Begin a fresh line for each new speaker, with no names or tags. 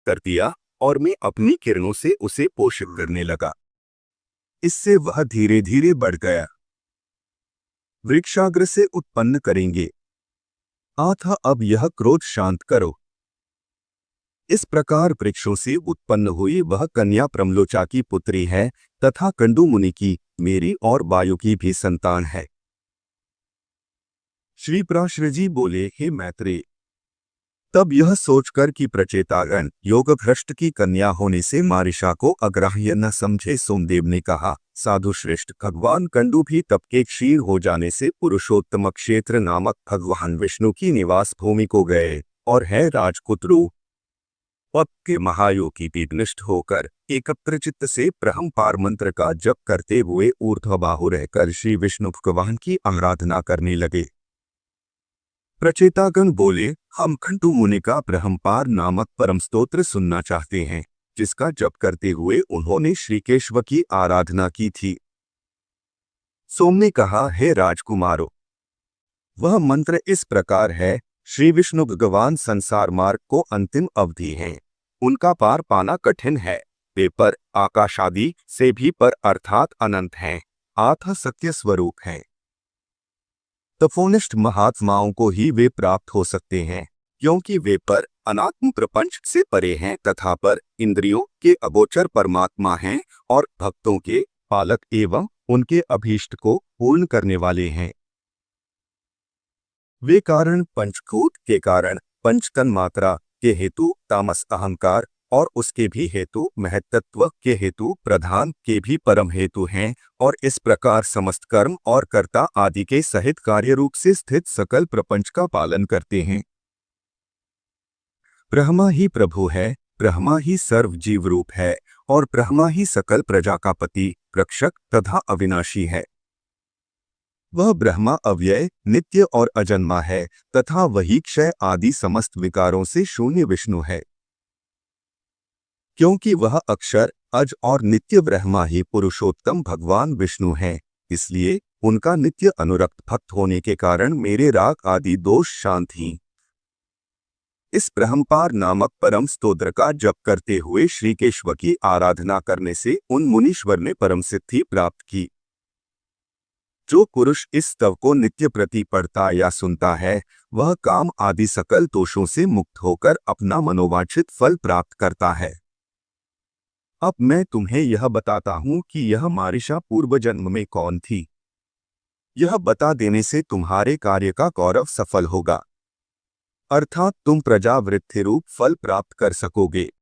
कर दिया और मैं अपनी किरणों से उसे पोषित करने लगा। इससे वह धीरे धीरे बढ़ गया। वृक्षाग्र से उत्पन्न करेंगे। अतः अब यह क्रोध शांत करो। इस प्रकार वृक्षों से उत्पन्न हुई वह कन्या प्रमलोचा की पुत्री है तथा कंडू मुनि की, मेरी और वायु की भी संतान है। श्री पराशर जी बोले, हे मैत्रेय, तब यह सोचकर कि प्रचेतागण योग भ्रष्ट की कन्या होने से मारिशा को अग्राह्य न समझे, सोमदेव ने कहा, साधु श्रेष्ठ, भगवान कंडू भी तप के क्षीण हो जाने से पुरुषोत्तम क्षेत्र नामक भगवान विष्णु की निवास भूमि को गए और है राजकुतरू पद के महायोगी विनिष्ठ होकर एकत्र चित्त से ब्रह्मपार मंत्र का जप करते हुए ऊर्ध्वबाहु रहकर श्री विष्णु भगवान की आराधना करने लगे। प्रचेतागण बोले, हम कंडू मुनि का ब्रह्मपार नामक परम स्तोत्र सुनना चाहते हैं, जिसका जप करते हुए उन्होंने श्री केशव की आराधना की थी। सोम ने कहा, हे राजकुमारो, वह मंत्र इस प्रकार है, श्री विष्णु भगवान संसार मार्ग को अंतिम अवधि हैं, उनका पार पाना कठिन है, वे पर आकाश आदि से भी पर अर्थात अनंत हैं, अतः सत्य स्वरूप हैं। तपोनिष्ठ महात्माओं को ही वे प्राप्त हो सकते हैं, क्योंकि वे पर अनात्म प्रपंच से परे हैं तथा पर इंद्रियों के अगोचर परमात्मा हैं और भक्तों के पालक एवं उनके अभीष्ट को पूर्ण करने वाले हैं। वे कारण पंचभूत के कारण, पंच तन्मात्रा के हेतु तामस अहंकार और उसके भी हेतु महत्त्व के हेतु प्रधान के भी परम हेतु हैं और इस प्रकार समस्त कर्म और कर्ता आदि के सहित कार्य रूप से स्थित सकल प्रपंच का पालन करते हैं। ब्रह्मा ही प्रभु है, ब्रह्मा ही सर्व जीव रूप है और ब्रह्मा ही सकल प्रजा का पति, रक्षक तथा अविनाशी है। वह ब्रह्मा अव्यय, नित्य और अजन्मा है तथा वही क्षय आदि समस्त विकारों से शून्य विष्णु है। क्योंकि वह अक्षर, अज और नित्य ब्रह्मा ही पुरुषोत्तम भगवान विष्णु हैं, इसलिए उनका नित्य अनुरक्त भक्त होने के कारण मेरे राग आदि दोष शांत ही। इस ब्रह्मपार नामक परम स्तोत्र का जप करते हुए श्री केशव की आराधना करने से उन मुनीश्वर ने परम सिद्धि प्राप्त की। जो पुरुष इस स्तव को नित्य प्रति पढ़ता या सुनता है, वह काम आदि सकल दोषों से मुक्त होकर अपना मनोवांछित फल प्राप्त करता है। अब मैं तुम्हें यह बताता हूँ कि यह मारिशा पूर्व जन्म में कौन थी। यह बता देने से तुम्हारे कार्य का गौरव सफल होगा, अर्थात तुम प्रजावृत्ति रूप फल प्राप्त कर सकोगे।